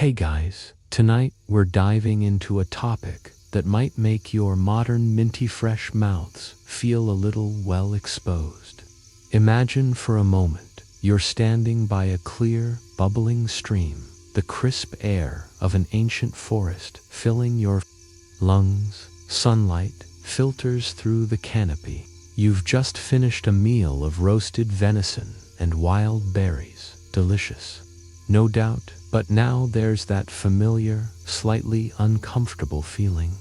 Hey guys, tonight we're diving into a topic that might make your modern minty fresh mouths feel a little well exposed. Imagine for a moment you're standing by a clear, bubbling stream, the crisp air of an ancient forest filling your lungs, sunlight filters through the canopy. You've just finished a meal of roasted venison and wild berries, delicious, no doubt, but now there's that familiar, slightly uncomfortable feeling.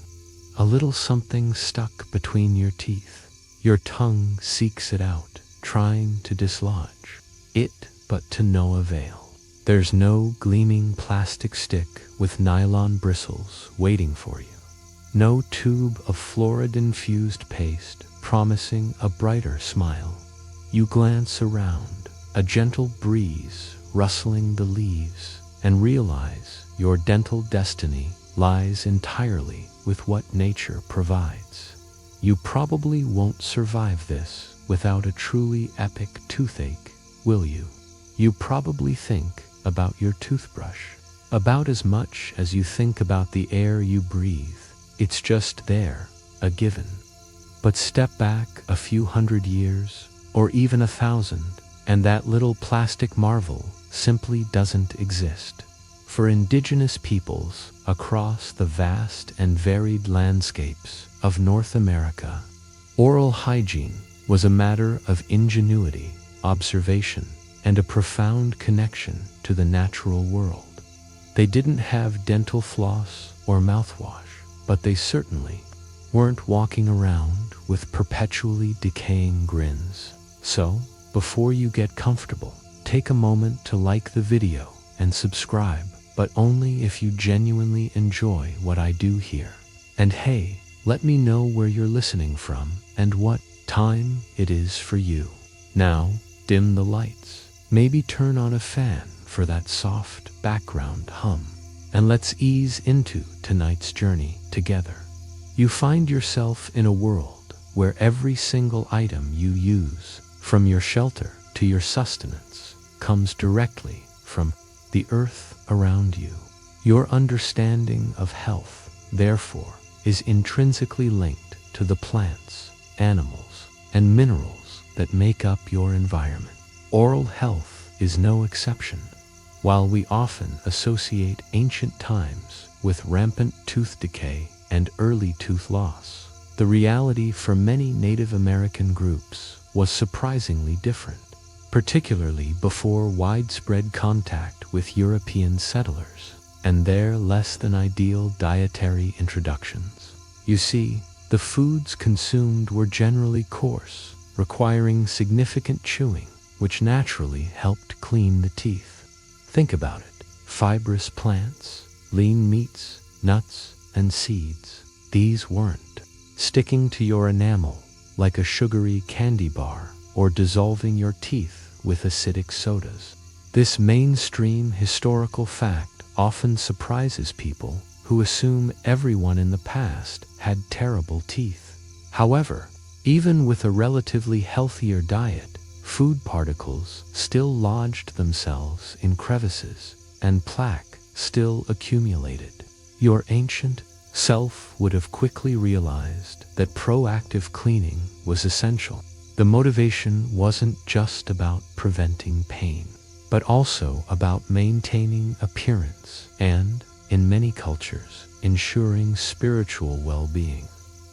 A little something stuck between your teeth. Your tongue seeks it out, trying to dislodge it, but to no avail. There's no gleaming plastic stick with nylon bristles waiting for you. No tube of fluoride-infused paste promising a brighter smile. You glance around, a gentle breeze rustling the leaves, and realize your dental destiny lies entirely with what nature provides. You probably won't survive this without a truly epic toothache, will you? You probably think about your toothbrush about as much as you think about the air you breathe. It's just there, a given. But step back a few hundred years, or even 1,000, and that little plastic marvel simply doesn't exist. For indigenous peoples across the vast and varied landscapes of North America, oral hygiene was a matter of ingenuity, observation, and a profound connection to the natural world. They didn't have dental floss or mouthwash, but they certainly weren't walking around with perpetually decaying grins. So, before you get comfortable, take a moment to like the video and subscribe, but only if you genuinely enjoy what I do here. And hey, let me know where you're listening from and what time it is for you. Now, dim the lights. Maybe turn on a fan for that soft background hum. And let's ease into tonight's journey together. You find yourself in a world where every single item you use, from your shelter to your sustenance, comes directly from the earth around you. Your understanding of health, therefore, is intrinsically linked to the plants, animals, and minerals that make up your environment. Oral health is no exception. While we often associate ancient times with rampant tooth decay and early tooth loss, the reality for many Native American groups was surprisingly different, particularly before widespread contact with European settlers and their less than ideal dietary introductions. You see, the foods consumed were generally coarse, requiring significant chewing, which naturally helped clean the teeth. Think about it. Fibrous plants, lean meats, nuts, and seeds. These weren't sticking to your enamel like a sugary candy bar or dissolving your teeth with acidic sodas. This mainstream historical fact often surprises people who assume everyone in the past had terrible teeth. However, even with a relatively healthier diet, food particles still lodged themselves in crevices, and plaque still accumulated. Your ancient self would have quickly realized that proactive cleaning was essential. The motivation wasn't just about preventing pain, but also about maintaining appearance and, in many cultures, ensuring spiritual well-being.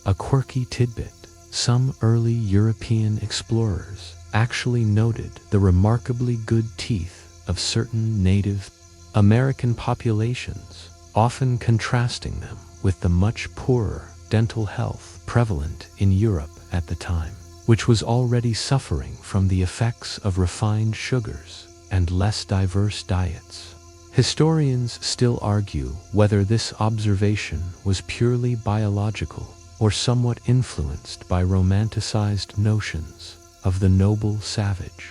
A quirky tidbit: some early European explorers actually noted the remarkably good teeth of certain Native American populations, often contrasting them with the much poorer dental health prevalent in Europe at the time, which was already suffering from the effects of refined sugars and less diverse diets. Historians still argue whether this observation was purely biological or somewhat influenced by romanticized notions of the noble savage.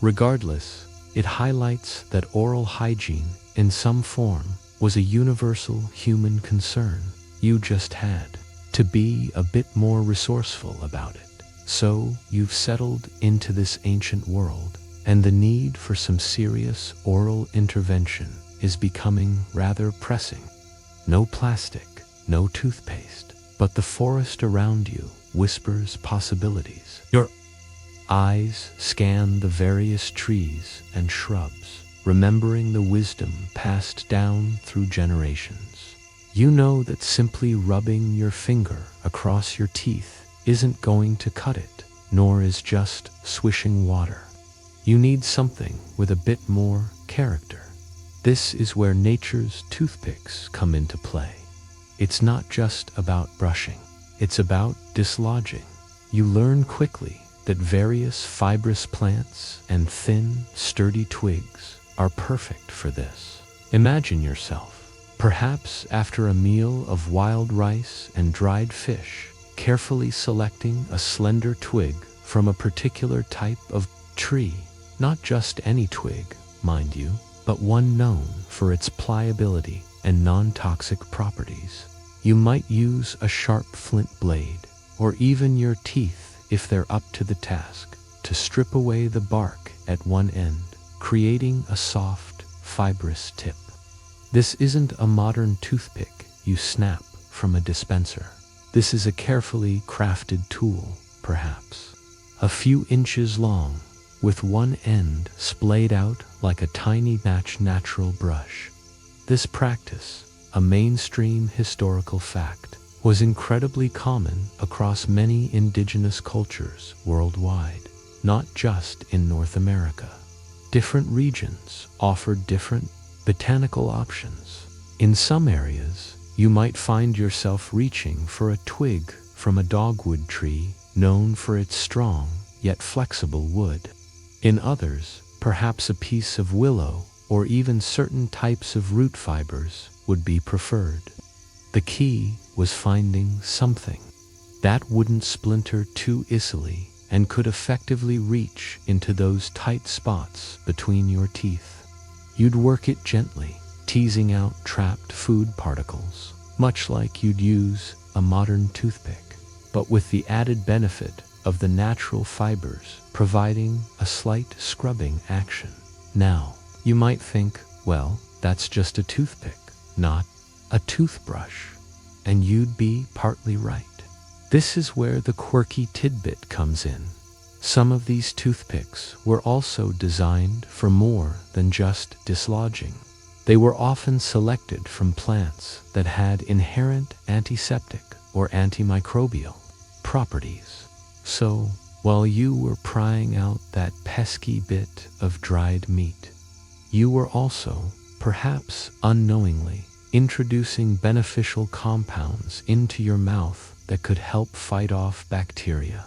Regardless, it highlights that oral hygiene, in some form, was a universal human concern. You just had to be a bit more resourceful about it. So you've settled into this ancient world, and the need for some serious oral intervention is becoming rather pressing. No plastic, no toothpaste, but the forest around you whispers possibilities. Your eyes scan the various trees and shrubs, remembering the wisdom passed down through generations. You know that simply rubbing your finger across your teeth isn't going to cut it, nor is just swishing water. You need something with a bit more character. This is where nature's toothpicks come into play. It's not just about brushing, it's about dislodging. You learn quickly that various fibrous plants and thin, sturdy twigs are perfect for this. Imagine yourself, perhaps after a meal of wild rice and dried fish, carefully selecting a slender twig from a particular type of tree. Not just any twig, mind you, but one known for its pliability and non-toxic properties. You might use a sharp flint blade, or even your teeth if they're up to the task, to strip away the bark at one end, creating a soft, fibrous tip. This isn't a modern toothpick you snap from a dispenser. This is a carefully crafted tool, perhaps, a few inches long, with one end splayed out like a tiny natural brush. This practice, a mainstream historical fact, was incredibly common across many indigenous cultures worldwide, not just in North America. Different regions offered different botanical options. In some areas, you might find yourself reaching for a twig from a dogwood tree known for its strong yet flexible wood. In others, perhaps a piece of willow or even certain types of root fibers would be preferred. The key was finding something that wouldn't splinter too easily and could effectively reach into those tight spots between your teeth. You'd work it gently, teasing out trapped food particles, much like you'd use a modern toothpick, but with the added benefit of the natural fibers providing a slight scrubbing action. Now, you might think, well, that's just a toothpick, not a toothbrush. And you'd be partly right. This is where the quirky tidbit comes in. Some of these toothpicks were also designed for more than just dislodging. They were often selected from plants that had inherent antiseptic or antimicrobial properties. So, while you were prying out that pesky bit of dried meat, you were also, perhaps unknowingly, introducing beneficial compounds into your mouth that could help fight off bacteria.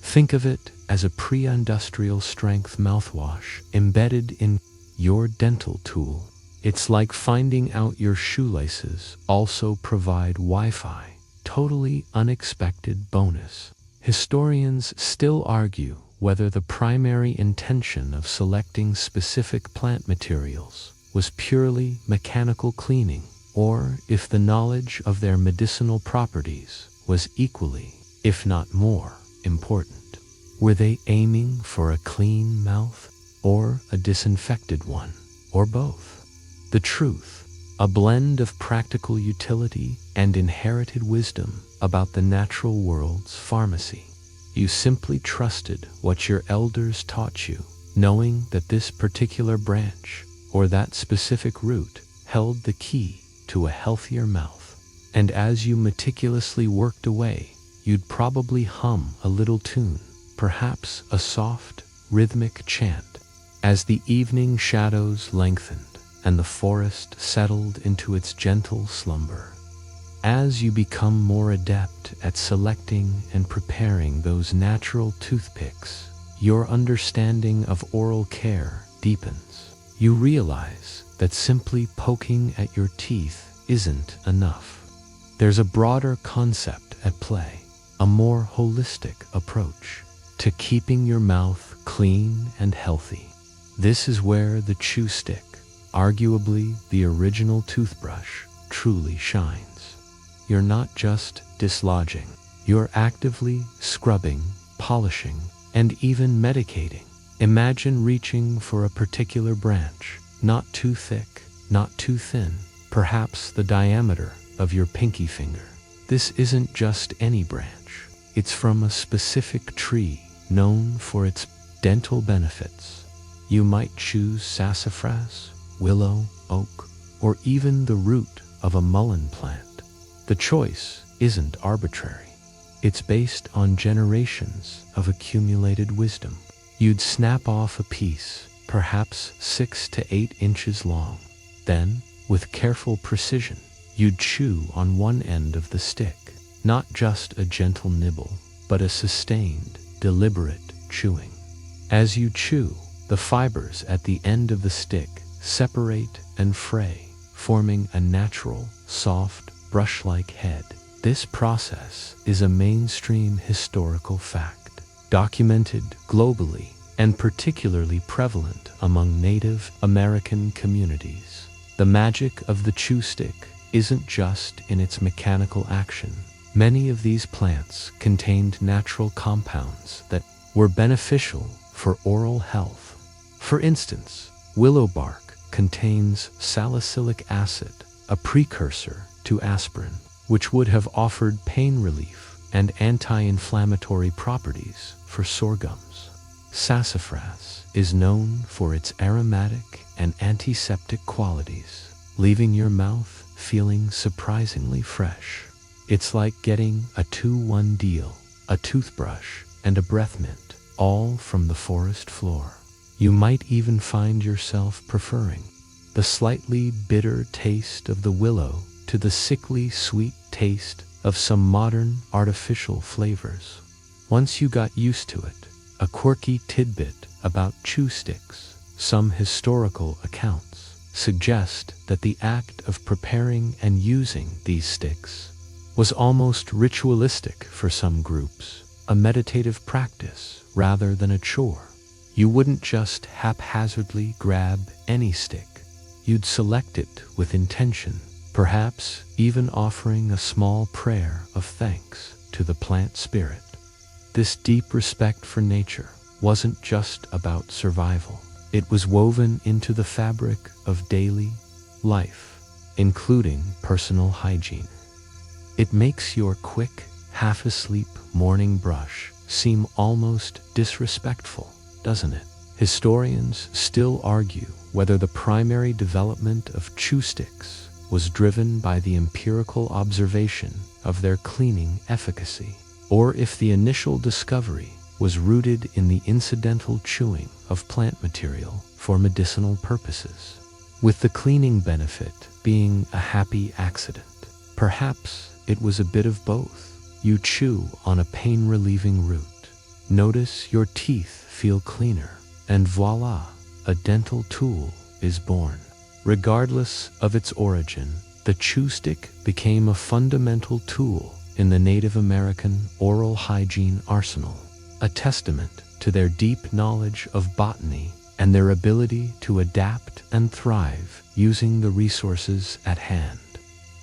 Think of it as a pre-industrial strength mouthwash embedded in your dental tool. It's like finding out your shoelaces also provide Wi-Fi, totally unexpected bonus. Historians still argue whether the primary intention of selecting specific plant materials was purely mechanical cleaning, or if the knowledge of their medicinal properties was equally, if not more, important. Were they aiming for a clean mouth or a disinfected one, or both? The truth, a blend of practical utility and inherited wisdom about the natural world's pharmacy. You simply trusted what your elders taught you, knowing that this particular branch or that specific root held the key to a healthier mouth. And as you meticulously worked away, you'd probably hum a little tune, perhaps a soft, rhythmic chant, as the evening shadows lengthened and the forest settled into its gentle slumber. As you become more adept at selecting and preparing those natural toothpicks, your understanding of oral care deepens. You realize that simply poking at your teeth isn't enough. There's a broader concept at play, a more holistic approach to keeping your mouth clean and healthy. This is where the chew stick, arguably the original toothbrush, truly shines. You're not just dislodging, you're actively scrubbing, polishing, and even medicating. Imagine reaching for a particular branch, not too thick, not too thin, perhaps the diameter of your pinky finger. This isn't just any branch. It's from a specific tree known for its dental benefits. You might choose sassafras, willow, oak, or even the root of a mullein plant. The choice isn't arbitrary. It's based on generations of accumulated wisdom. You'd snap off a piece, perhaps 6 to 8 inches long. Then, with careful precision, you'd chew on one end of the stick. Not just a gentle nibble, but a sustained, deliberate chewing. As you chew, the fibers at the end of the stick separate and fray, forming a natural, soft, brush-like head. This process is a mainstream historical fact, documented globally and particularly prevalent among Native American communities. The magic of the chew stick isn't just in its mechanical action. Many of these plants contained natural compounds that were beneficial for oral health. For instance, willow bark contains salicylic acid, a precursor to aspirin, which would have offered pain relief and anti-inflammatory properties for sore gums. Sassafras is known for its aromatic and antiseptic qualities, leaving your mouth feeling surprisingly fresh. It's like getting a 2-1 deal, a toothbrush and a breath mint, all from the forest floor. You might even find yourself preferring the slightly bitter taste of the willow to the sickly sweet taste of some modern artificial flavors. Once you got used to it, a quirky tidbit about chew sticks: some historical accounts suggest that the act of preparing and using these sticks was almost ritualistic for some groups, a meditative practice rather than a chore. You wouldn't just haphazardly grab any stick. You'd select it with intention, perhaps even offering a small prayer of thanks to the plant spirit. This deep respect for nature wasn't just about survival. It was woven into the fabric of daily life, including personal hygiene. It makes your quick, half-asleep morning brush seem almost disrespectful, doesn't it? Historians still argue whether the primary development of chew sticks was driven by the empirical observation of their cleaning efficacy, or if the initial discovery was rooted in the incidental chewing of plant material for medicinal purposes, with the cleaning benefit being a happy accident. Perhaps it was a bit of both. You chew on a pain-relieving root, notice your teeth feel cleaner, and voila, a dental tool is born. Regardless of its origin, the chew stick became a fundamental tool in the Native American oral hygiene arsenal, a testament to their deep knowledge of botany and their ability to adapt and thrive using the resources at hand.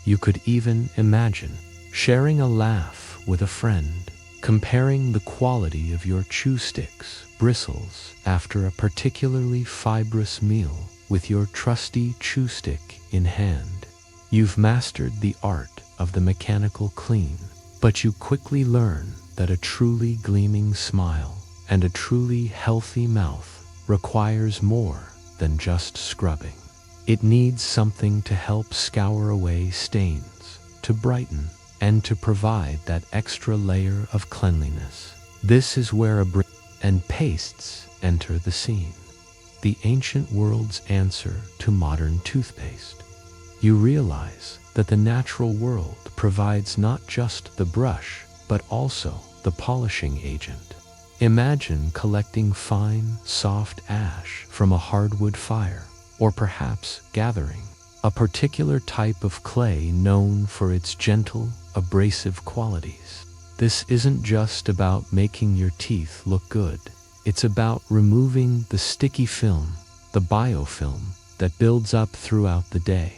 You could even imagine sharing a laugh with a friend, comparing the quality of your chew stick's bristles after a particularly fibrous meal with your trusty chew stick in hand. You've mastered the art of the mechanical clean, but you quickly learn that a truly gleaming smile and a truly healthy mouth requires more than just scrubbing. It needs something to help scour away stains, to brighten, and to provide that extra layer of cleanliness. This is where and pastes enter the scene, the ancient world's answer to modern toothpaste. You realize that the natural world provides not just the brush, but also the polishing agent. Imagine collecting fine, soft ash from a hardwood fire, or perhaps gathering a particular type of clay known for its gentle, abrasive qualities. This isn't just about making your teeth look good. It's about removing the sticky film, the biofilm, that builds up throughout the day.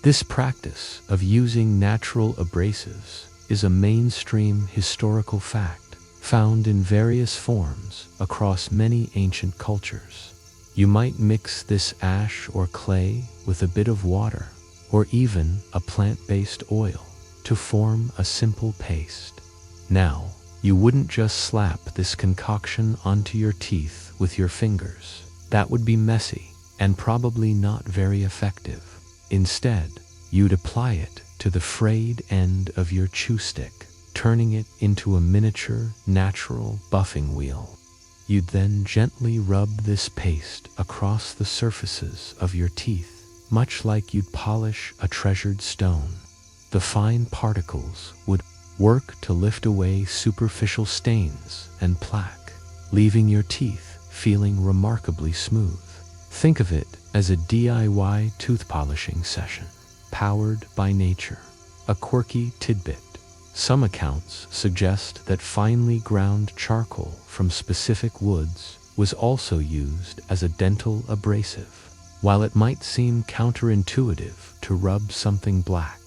This practice of using natural abrasives is a mainstream historical fact found in various forms across many ancient cultures. You might mix this ash or clay with a bit of water, or even a plant-based oil, to form a simple paste. Now, you wouldn't just slap this concoction onto your teeth with your fingers. That would be messy and probably not very effective. Instead, you'd apply it to the frayed end of your chew stick, turning it into a miniature, natural buffing wheel. You'd then gently rub this paste across the surfaces of your teeth, much like you'd polish a treasured stone. The fine particles would work to lift away superficial stains and plaque, leaving your teeth feeling remarkably smooth. Think of it as a DIY tooth polishing session, powered by nature. A quirky tidbit: some accounts suggest that finely ground charcoal from specific woods was also used as a dental abrasive. While it might seem counterintuitive to rub something black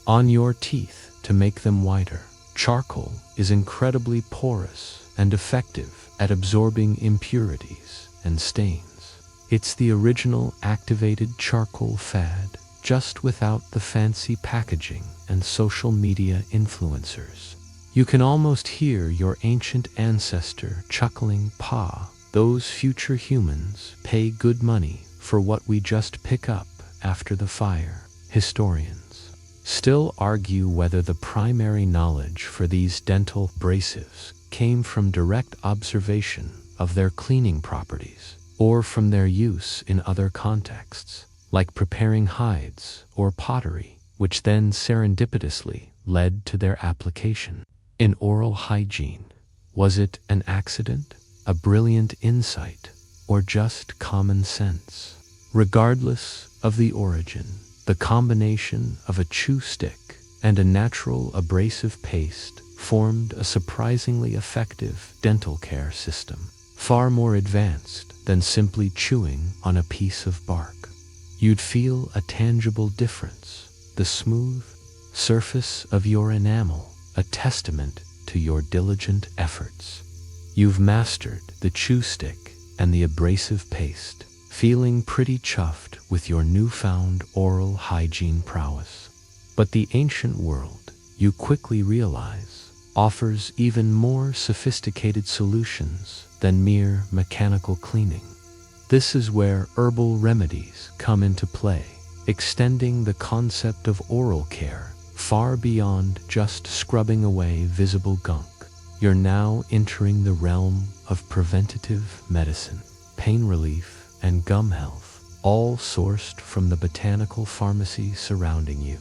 on your teeth to make them whiter, charcoal is incredibly porous and effective at absorbing impurities and stains. It's the original activated charcoal fad, just without the fancy packaging and social media influencers. You can almost hear your ancient ancestor chuckling, "Pa, those future humans pay good money for what we just pick up after the fire." Historians still argue whether the primary knowledge for these dental abrasives came from direct observation of their cleaning properties, or from their use in other contexts, like preparing hides or pottery, which then serendipitously led to their application in oral hygiene. Was it an accident, a brilliant insight, or just common sense? Regardless of the origin, the combination of a chew stick and a natural abrasive paste formed a surprisingly effective dental care system, far more advanced than simply chewing on a piece of bark. You'd feel a tangible difference: the smooth surface of your enamel, a testament to your diligent efforts. You've mastered the chew stick and the abrasive paste, feeling pretty chuffed with your newfound oral hygiene prowess. But the ancient world, you quickly realize, offers even more sophisticated solutions than mere mechanical cleaning. This is where herbal remedies come into play, extending the concept of oral care far beyond just scrubbing away visible gunk. You're now entering the realm of preventative medicine, pain relief, and gum health, all sourced from the botanical pharmacy surrounding you.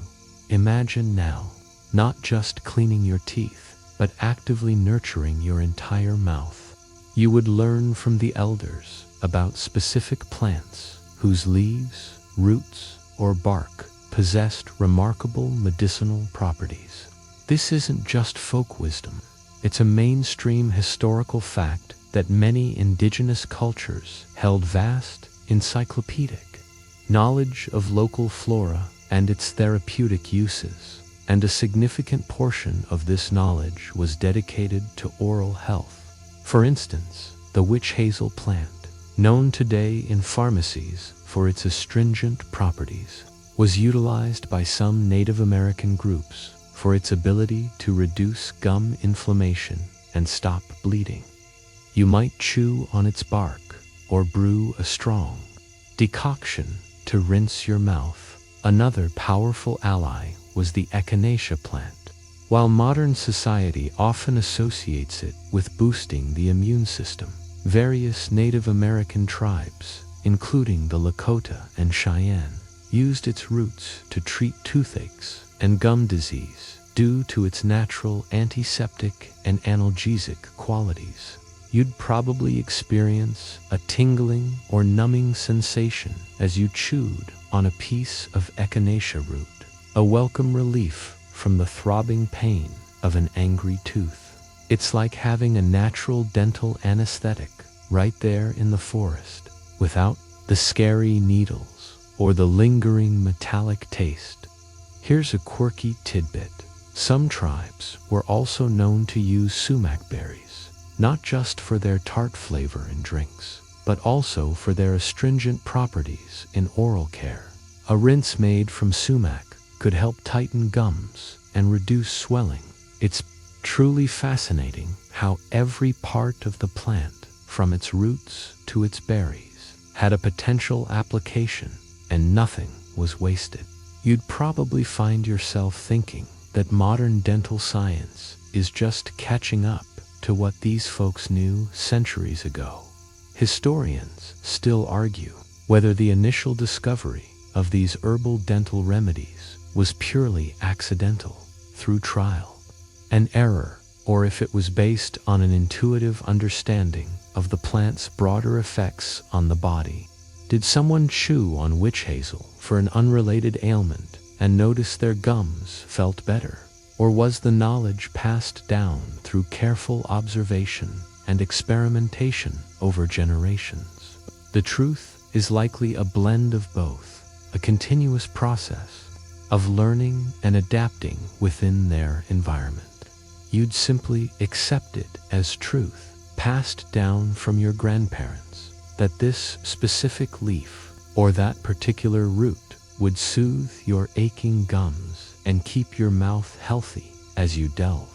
Imagine now, not just cleaning your teeth, but actively nurturing your entire mouth. You would learn from the elders about specific plants whose leaves, roots, or bark possessed remarkable medicinal properties. This isn't just folk wisdom. It's a mainstream historical fact that many indigenous cultures held vast, encyclopedic knowledge of local flora and its therapeutic uses, and a significant portion of this knowledge was dedicated to oral health. For instance, the witch hazel plant, known today in pharmacies for its astringent properties, was utilized by some Native American groups for its ability to reduce gum inflammation and stop bleeding. You might chew on its bark or brew a strong decoction to rinse your mouth. Another powerful ally was the echinacea plant. While modern society often associates it with boosting the immune system, various Native American tribes, including the Lakota and Cheyenne, used its roots to treat toothaches and gum disease due to its natural antiseptic and analgesic qualities. You'd probably experience a tingling or numbing sensation as you chewed on a piece of echinacea root, a welcome relief from the throbbing pain of an angry tooth. It's like having a natural dental anesthetic right there in the forest, without the scary needles or the lingering metallic taste. Here's a quirky tidbit. Some tribes were also known to use sumac berries, not just for their tart flavor in drinks, but also for their astringent properties in oral care. A rinse made from sumac could help tighten gums and reduce swelling. It's truly fascinating how every part of the plant, from its roots to its berries, had a potential application, and nothing was wasted. You'd probably find yourself thinking that modern dental science is just catching up to what these folks knew centuries ago. Historians still argue whether the initial discovery of these herbal dental remedies was purely accidental through trial and error, or if it was based on an intuitive understanding of the plant's broader effects on the body. Did someone chew on witch hazel for an unrelated ailment and notice their gums felt better? Or was the knowledge passed down through careful observation and experimentation over generations? The truth is likely a blend of both, a continuous process of learning and adapting within their environment. You'd simply accept it as truth, passed down from your grandparents, that this specific leaf or that particular root would soothe your aching gums and keep your mouth healthy as you delve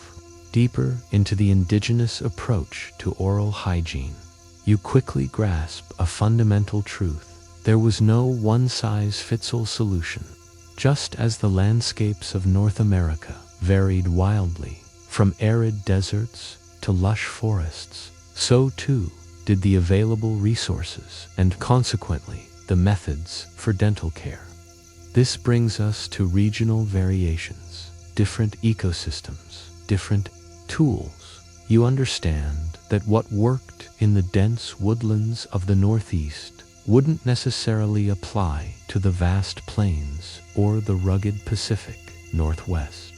deeper into the indigenous approach to oral hygiene. You quickly grasp a fundamental truth. There was no one-size-fits-all solution. Just as the landscapes of North America varied wildly, from arid deserts to lush forests, so too did the available resources and consequently the methods for dental care. This brings us to regional variations, different ecosystems, different tools. You understand that what worked in the dense woodlands of the Northeast wouldn't necessarily apply to the vast plains or the rugged Pacific Northwest.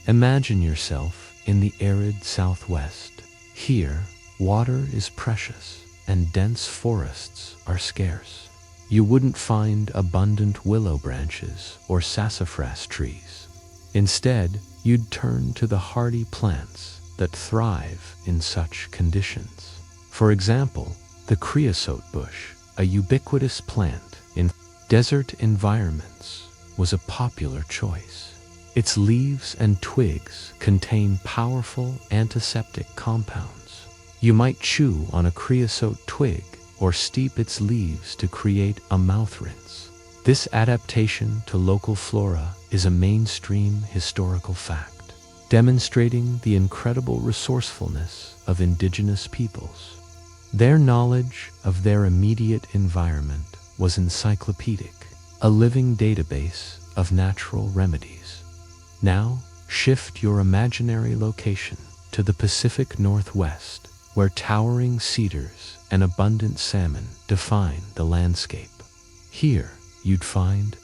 Imagine yourself in the arid Southwest. Here, water is precious and dense forests are scarce. You wouldn't find abundant willow branches or sassafras trees. Instead, you'd turn to the hardy plants that thrive in such conditions. For example, the creosote bush, a ubiquitous plant in desert environments, was a popular choice. Its leaves and twigs contain powerful antiseptic compounds. You might chew on a creosote twig or steep its leaves to create a mouth rinse. This adaptation to local flora is a mainstream historical fact, demonstrating the incredible resourcefulness of indigenous peoples. Their knowledge of their immediate environment was encyclopedic, a living database of natural remedies. Now, shift your imaginary location to the Pacific Northwest, where towering cedars and abundant salmon define the landscape. Here, you'd find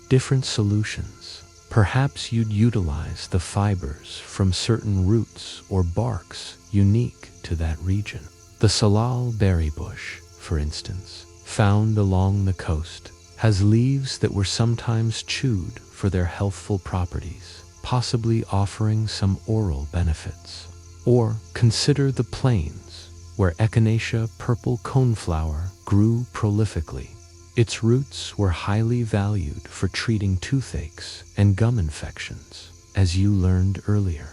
different solutions. Perhaps you'd utilize the fibers from certain roots or barks unique to that region. The salal berry bush, for instance, found along the coast, has leaves that were sometimes chewed for their healthful properties, possibly offering some oral benefits. Or consider the plains, where Echinacea purple coneflower grew prolifically. Its roots were highly valued for treating toothaches and gum infections, as you learned earlier.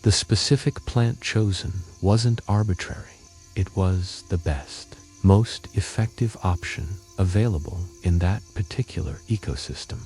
The specific plant chosen wasn't arbitrary. It was the best, most effective option available in that particular ecosystem.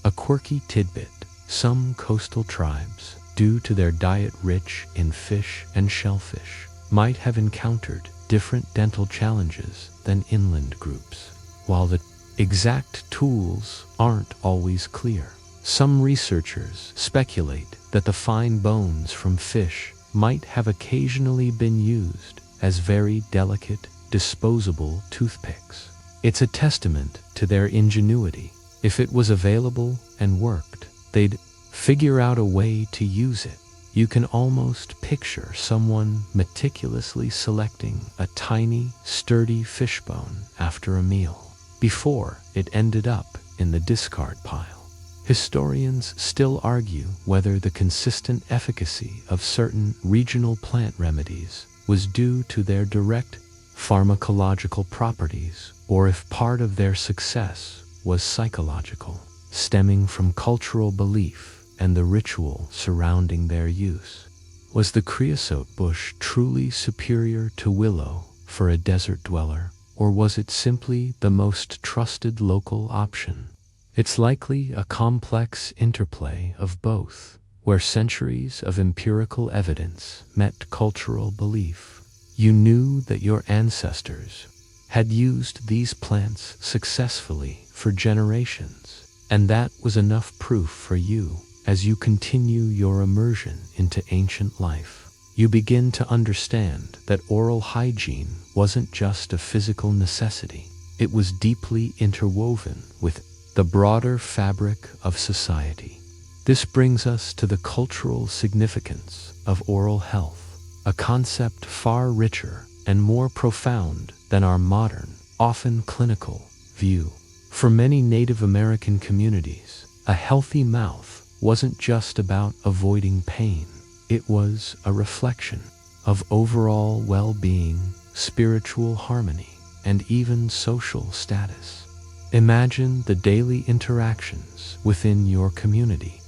A quirky tidbit: some coastal tribes, due to their diet rich in fish and shellfish, might have encountered different dental challenges than inland groups. While the exact tools aren't always clear, some researchers speculate that the fine bones from fish might have occasionally been used as very delicate, disposable toothpicks. It's a testament to their ingenuity. If it was available and worked, they'd figure out a way to use it. You can almost picture someone meticulously selecting a tiny, sturdy fishbone after a meal, before it ended up in the discard pile. Historians still argue whether the consistent efficacy of certain regional plant remedies was due to their direct pharmacological properties, or if part of their success was psychological, stemming from cultural belief and the ritual surrounding their use. Was the creosote bush truly superior to willow for a desert dweller, or was it simply the most trusted local option? It's likely a complex interplay of both, where centuries of empirical evidence met cultural belief. You knew that your ancestors had used these plants successfully for generations, and that was enough proof for you. As you continue your immersion into ancient life, you begin to understand that oral hygiene wasn't just a physical necessity. It was deeply interwoven with the broader fabric of society. This brings us to the cultural significance of oral health, a concept far richer and more profound than our modern, often clinical, view. For many Native American communities, a healthy mouth wasn't just about avoiding pain. It was a reflection of overall well-being, spiritual harmony, and even social status. Imagine the daily interactions within your community.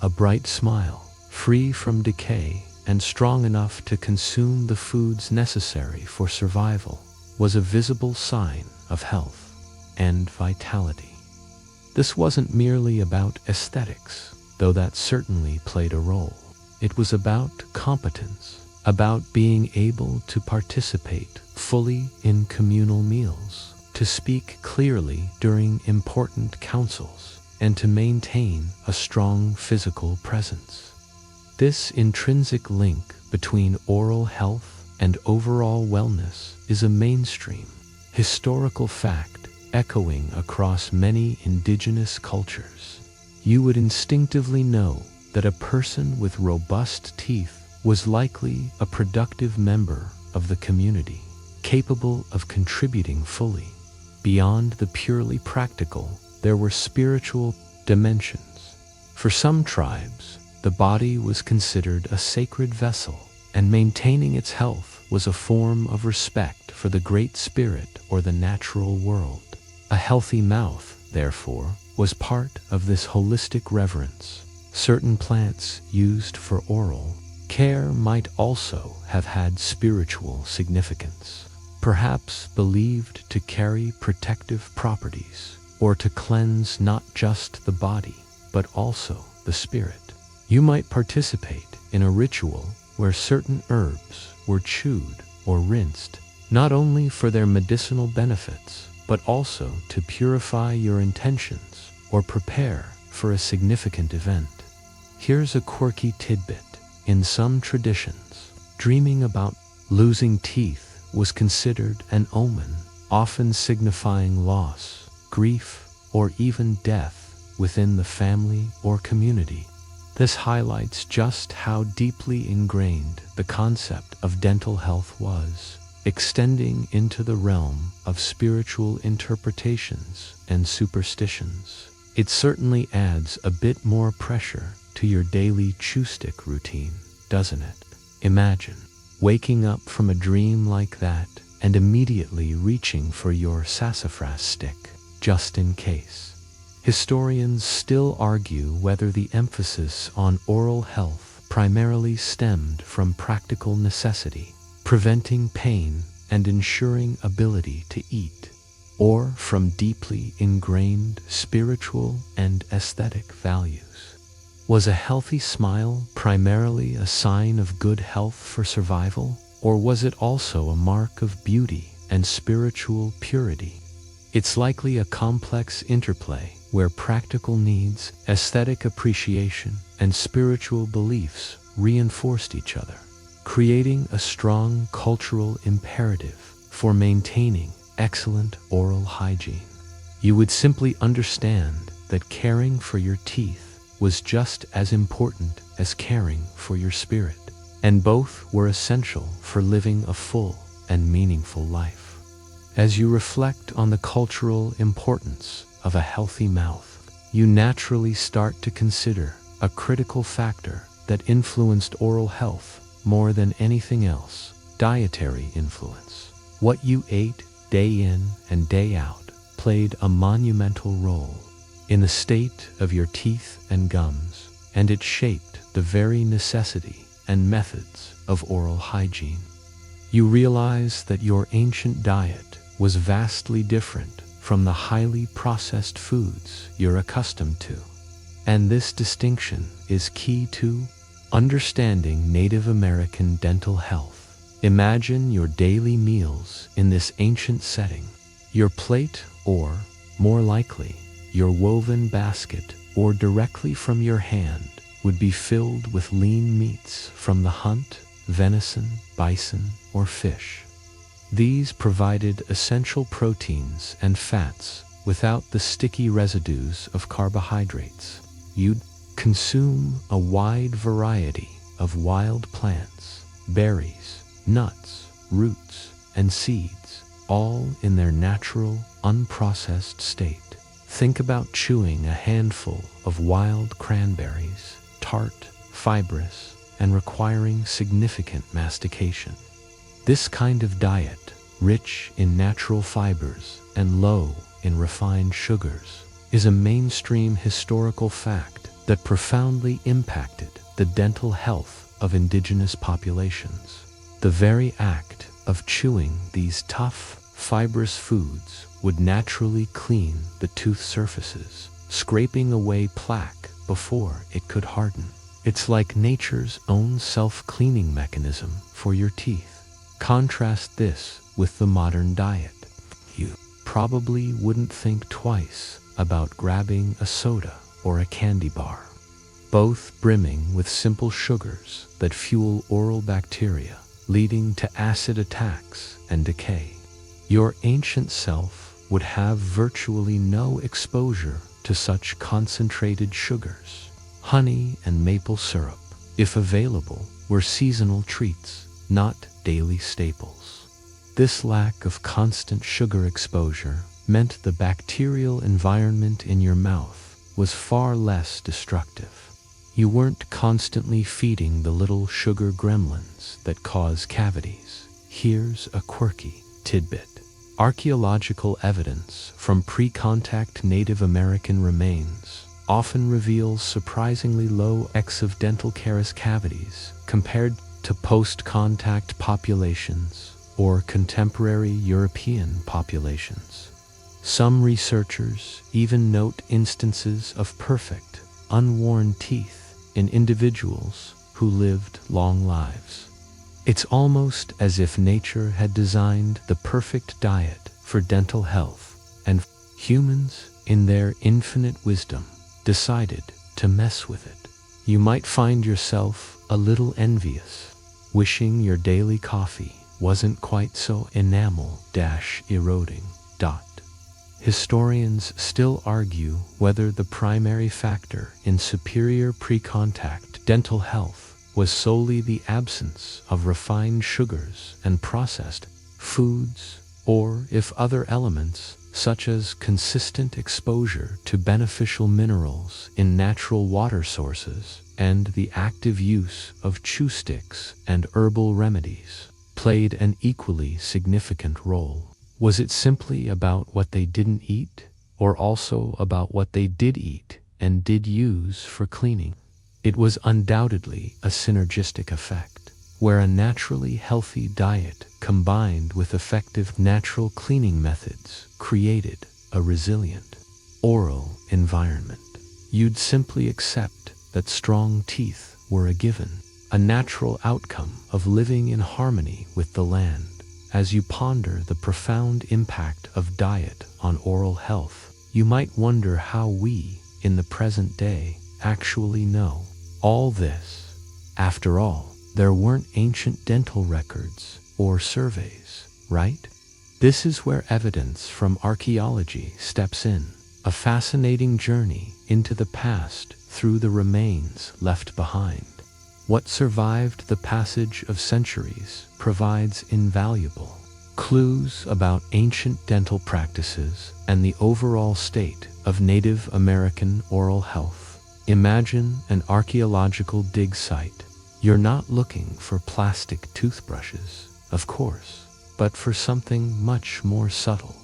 A bright smile, free from decay and strong enough to consume the foods necessary for survival, was a visible sign of health and vitality. This wasn't merely about aesthetics, though that certainly played a role. It was about competence, about being able to participate fully in communal meals, to speak clearly during important councils, and to maintain a strong physical presence. This intrinsic link between oral health and overall wellness is a mainstream historical fact echoing across many indigenous cultures. You would instinctively know that a person with robust teeth was likely a productive member of the community, capable of contributing fully. Beyond the purely practical, there were spiritual dimensions. For some tribes, the body was considered a sacred vessel, and maintaining its health was a form of respect for the Great Spirit or the natural world. A healthy mouth, therefore, was part of this holistic reverence. Certain plants used for oral care might also have had spiritual significance, perhaps believed to carry protective properties or to cleanse not just the body, but also the spirit. You might participate in a ritual where certain herbs were chewed or rinsed, not only for their medicinal benefits, but also to purify your intentions or prepare for a significant event. Here's a quirky tidbit. In some traditions, dreaming about losing teeth was considered an omen, often signifying loss, grief, or even death within the family or community. This highlights just how deeply ingrained the concept of dental health was, extending into the realm of spiritual interpretations and superstitions. It certainly adds a bit more pressure to your daily chew stick routine, doesn't it? Imagine waking up from a dream like that and immediately reaching for your sassafras stick, just in case. Historians still argue whether the emphasis on oral health primarily stemmed from practical necessity, preventing pain and ensuring ability to eat, or from deeply ingrained spiritual and aesthetic values. Was a healthy smile primarily a sign of good health for survival, or was it also a mark of beauty and spiritual purity? It's likely a complex interplay where practical needs, aesthetic appreciation, and spiritual beliefs reinforced each other, creating a strong cultural imperative for maintaining excellent oral hygiene. You would simply understand that caring for your teeth was just as important as caring for your spirit, and both were essential for living a full and meaningful life. As you reflect on the cultural importance of a healthy mouth, you naturally start to consider a critical factor that influenced oral health more than anything else: dietary influence. What you ate day in and day out played a monumental role in the state of your teeth and gums, and it shaped the very necessity and methods of oral hygiene. You realize that your ancient diet was vastly different from the highly processed foods you're accustomed to. And this distinction is key to understanding Native American dental health. Imagine your daily meals in this ancient setting. Your plate, or, more likely, your woven basket, or directly from your hand, would be filled with lean meats from the hunt, venison, bison, or fish. These provided essential proteins and fats without the sticky residues of carbohydrates. You'd consume a wide variety of wild plants, berries, nuts, roots, and seeds, all in their natural, unprocessed state. Think about chewing a handful of wild cranberries, tart, fibrous, and requiring significant mastication. This kind of diet, rich in natural fibers and low in refined sugars, is a mainstream historical fact that profoundly impacted the dental health of indigenous populations. The very act of chewing these tough, fibrous foods would naturally clean the tooth surfaces, scraping away plaque before it could harden. It's like nature's own self-cleaning mechanism for your teeth. Contrast this with the modern diet. You probably wouldn't think twice about grabbing a soda or a candy bar, both brimming with simple sugars that fuel oral bacteria, leading to acid attacks and decay. Your ancient self would have virtually no exposure to such concentrated sugars. Honey and maple syrup, if available, were seasonal treats, not daily staples. This lack of constant sugar exposure meant the bacterial environment in your mouth was far less destructive. You weren't constantly feeding the little sugar gremlins that cause cavities. Here's a quirky tidbit. Archaeological evidence from pre-contact Native American remains often reveals surprisingly low rates of dental caries cavities compared to post-contact populations or contemporary European populations. Some researchers even note instances of perfect, unworn teeth in individuals who lived long lives. It's almost as if nature had designed the perfect diet for dental health, and humans, in their infinite wisdom, decided to mess with it. You might find yourself a little envious, wishing your daily coffee wasn't quite so enamel-eroding. Historians still argue whether the primary factor in superior pre-contact dental health was solely the absence of refined sugars and processed foods, or if other elements, such as consistent exposure to beneficial minerals in natural water sources and the active use of chew sticks and herbal remedies, played an equally significant role. Was it simply about what they didn't eat, or also about what they did eat and did use for cleaning? It was undoubtedly a synergistic effect, where a naturally healthy diet combined with effective natural cleaning methods created a resilient oral environment. You'd simply accept that strong teeth were a given, a natural outcome of living in harmony with the land. As you ponder the profound impact of diet on oral health, you might wonder how we, in the present day, actually know all this. After all, there weren't ancient dental records or surveys, right? This is where evidence from archaeology steps in, a fascinating journey into the past through the remains left behind. What survived the passage of centuries provides invaluable clues about ancient dental practices and the overall state of Native American oral health. Imagine an archaeological dig site. You're not looking for plastic toothbrushes, of course. but for something much more subtle.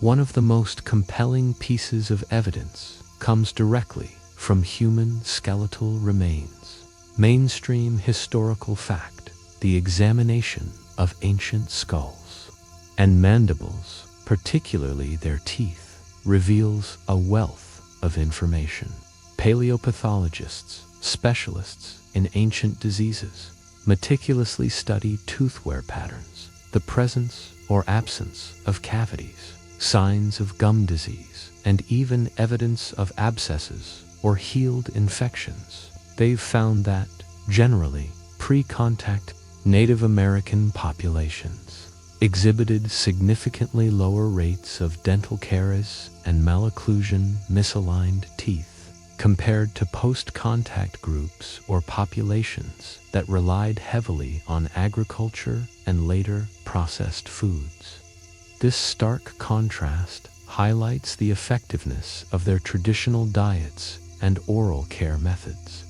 One of the most compelling pieces of evidence comes directly from human skeletal remains. Mainstream historical fact, the examination of ancient skulls and mandibles, particularly their teeth, reveals a wealth of information. Paleopathologists, specialists in ancient diseases, meticulously study tooth wear patterns, the presence or absence of cavities, signs of gum disease, and even evidence of abscesses or healed infections. They've found that, generally, pre-contact Native American populations exhibited significantly lower rates of dental caries and malocclusion misaligned teeth compared to post-contact groups or populations that relied heavily on agriculture and later processed foods. This stark contrast highlights the effectiveness of their traditional diets and oral care methods.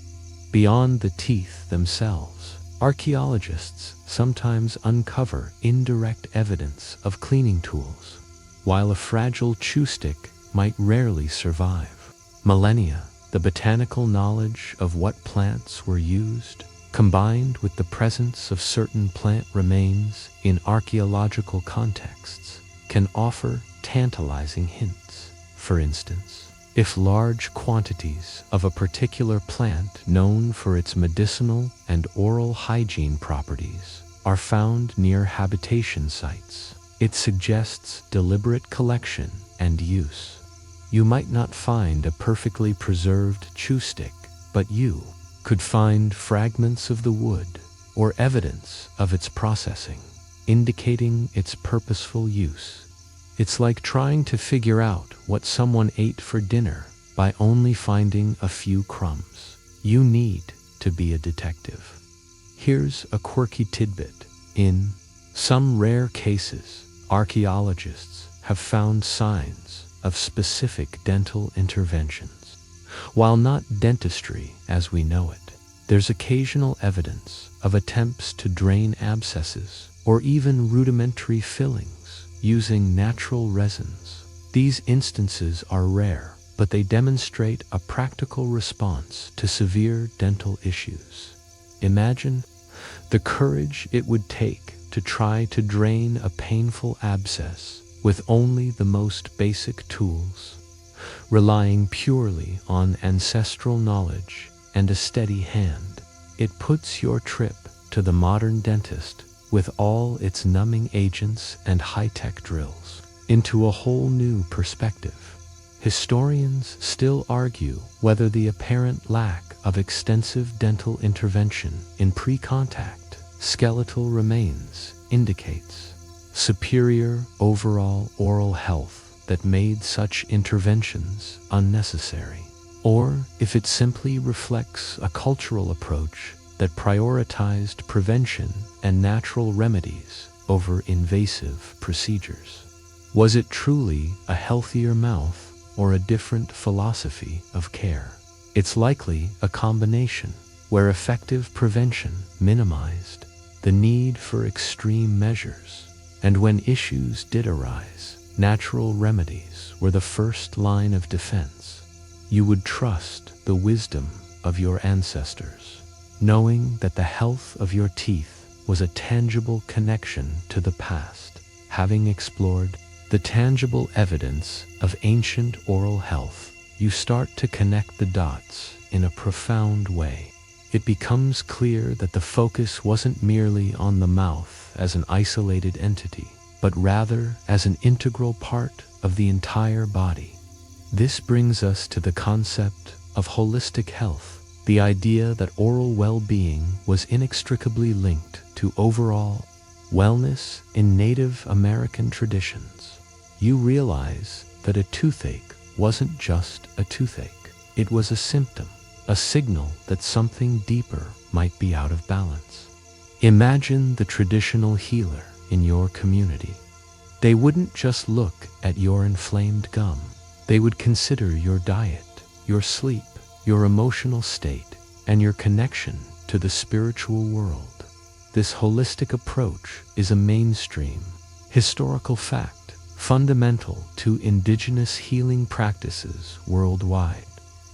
Beyond the teeth themselves, archaeologists sometimes uncover indirect evidence of cleaning tools. While a fragile chew stick might rarely survive millennia, the botanical knowledge of what plants were used, combined with the presence of certain plant remains in archaeological contexts, can offer tantalizing hints. For instance, if large quantities of a particular plant known for its medicinal and oral hygiene properties are found near habitation sites, it suggests deliberate collection and use. You might not find a perfectly preserved chew stick, but you could find fragments of the wood or evidence of its processing, indicating its purposeful use. It's like trying to figure out what someone ate for dinner by only finding a few crumbs. You need to be a detective. Here's a quirky tidbit. In some rare cases, archaeologists have found signs of specific dental interventions. While not dentistry as we know it, there's occasional evidence of attempts to drain abscesses or even rudimentary fillings using natural resins. These instances are rare, but they demonstrate a practical response to severe dental issues. Imagine the courage it would take to try to drain a painful abscess with only the most basic tools, relying purely on ancestral knowledge and a steady hand. It puts your trip to the modern dentist, with all its numbing agents and high-tech drills, into a whole new perspective. Historians still argue whether the apparent lack of extensive dental intervention in pre-contact skeletal remains indicates superior overall oral health that made such interventions unnecessary, or if it simply reflects a cultural approach that prioritized prevention and natural remedies over invasive procedures. Was it truly a healthier mouth or a different philosophy of care? It's likely a combination, where effective prevention minimized the need for extreme measures, and when issues did arise, natural remedies were the first line of defense. You would trust the wisdom of your ancestors, knowing that the health of your teeth was a tangible connection to the past. Having explored the tangible evidence of ancient oral health, you start to connect the dots in a profound way. It becomes clear that the focus wasn't merely on the mouth as an isolated entity, but rather as an integral part of the entire body. This brings us to the concept of holistic health, the idea that oral well-being was inextricably linked to overall wellness in Native American traditions. You realize that a toothache wasn't just a toothache. It was a symptom, a signal that something deeper might be out of balance. Imagine the traditional healer in your community. They wouldn't just look at your inflamed gum. They would consider your diet, your sleep, your emotional state, and your connection to the spiritual world. This holistic approach is a mainstream Historical fact, fundamental to indigenous healing practices worldwide.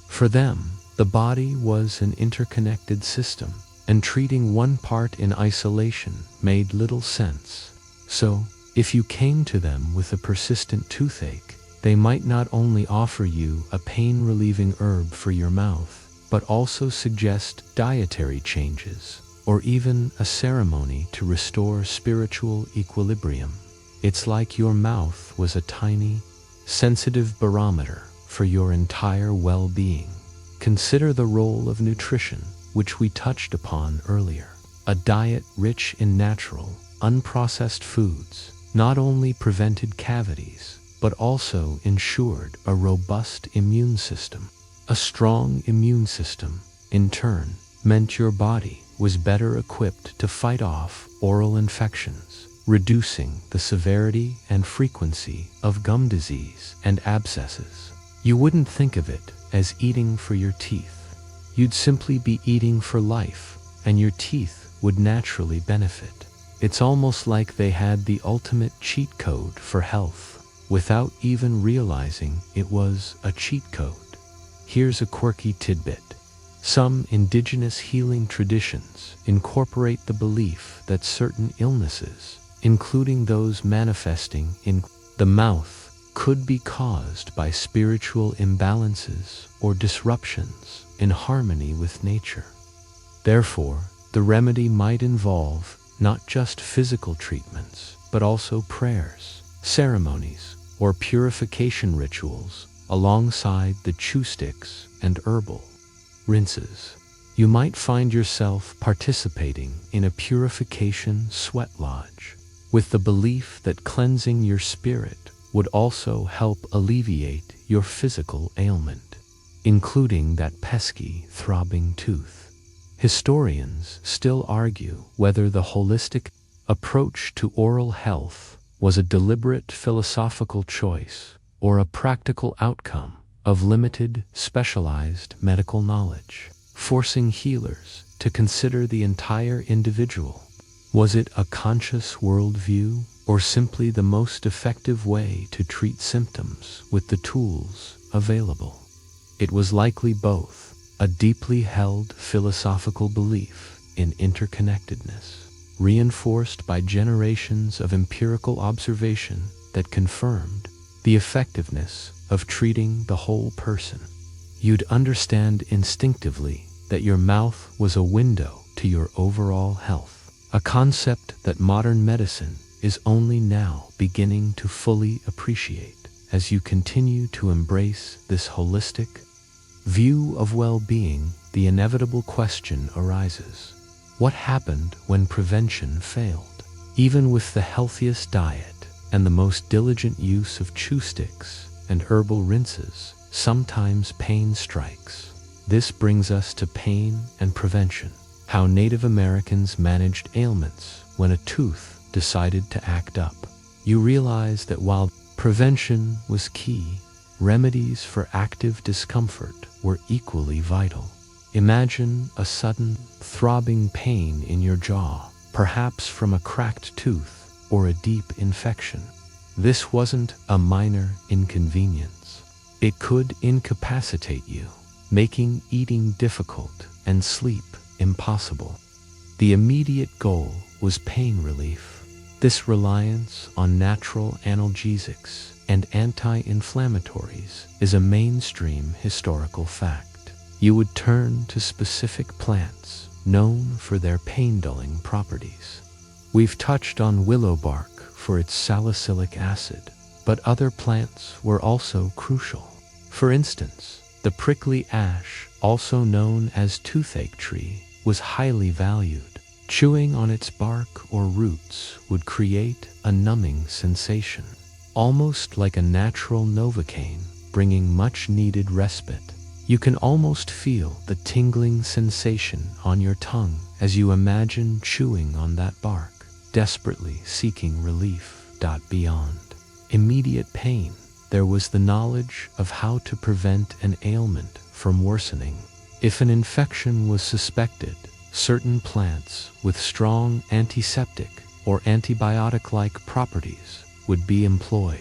For them, the body was an interconnected system, and treating one part in isolation made little sense. So, if you came to them with a persistent toothache, they might not only offer you a pain-relieving herb for your mouth, but also suggest dietary changes, or even a ceremony to restore spiritual equilibrium. It's like your mouth was a tiny, sensitive barometer for your entire well-being. Consider the role of nutrition, which we touched upon earlier. A diet rich in natural, unprocessed foods not only prevented cavities, but also ensured a robust immune system. A strong immune system, in turn, meant your body was better equipped to fight off oral infections, reducing the severity and frequency of gum disease and abscesses. You wouldn't think of it as eating for your teeth. You'd simply be eating for life, and your teeth would naturally benefit. It's almost like they had the ultimate cheat code for health, without even realizing it was a cheat code. Here's a quirky tidbit. Some indigenous healing traditions incorporate the belief that certain illnesses, including those manifesting in the mouth, could be caused by spiritual imbalances or disruptions in harmony with nature. Therefore, the remedy might involve not just physical treatments, but also prayers, ceremonies, or purification rituals alongside the chew sticks and herbal rinses. You might find yourself participating in a purification sweat lodge, with the belief that cleansing your spirit would also help alleviate your physical ailment, including that pesky, throbbing tooth. Historians still argue whether the holistic approach to oral health was a deliberate philosophical choice or a practical outcome of limited, specialized medical knowledge, forcing healers to consider the entire individual. Was it a conscious worldview, or simply the most effective way to treat symptoms with the tools available? It was likely both, a deeply held philosophical belief in interconnectedness, reinforced by generations of empirical observation that confirmed the effectiveness of treating the whole person. You'd understand instinctively that your mouth was a window to your overall health, a concept that modern medicine is only now beginning to fully appreciate. As you continue to embrace this holistic view of well-being, the inevitable question arises: what happened when prevention failed? Even with the healthiest diet and the most diligent use of chew sticks and herbal rinses, sometimes pain strikes. This brings us to pain and prevention, how Native Americans managed ailments when a tooth decided to act up. You realize that while prevention was key, remedies for active discomfort were equally vital. Imagine a sudden, throbbing pain in your jaw, perhaps from a cracked tooth or a deep infection. This wasn't a minor inconvenience. It could incapacitate you, making eating difficult and sleep impossible. The immediate goal was pain relief. This reliance on natural analgesics and anti-inflammatories is a mainstream historical fact. You would turn to specific plants known for their pain-dulling properties. We've touched on willow bark for its salicylic acid, but other plants were also crucial. For instance, the prickly ash, also known as toothache tree, was highly valued. Chewing on its bark or roots would create a numbing sensation, almost like a natural Novocaine, bringing much-needed respite. You can almost feel the tingling sensation on your tongue as you imagine chewing on that bark, desperately seeking relief. Beyond immediate pain, there was the knowledge of how to prevent an ailment from worsening. If an infection was suspected, certain plants with strong antiseptic or antibiotic-like properties would be employed.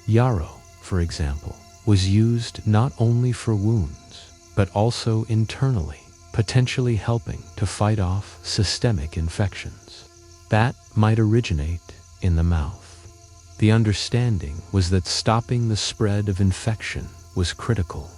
Yarrow, for example, was used not only for wounds, but also internally, potentially helping to fight off systemic infections that might originate in the mouth. The understanding was that stopping the spread of infection was critical,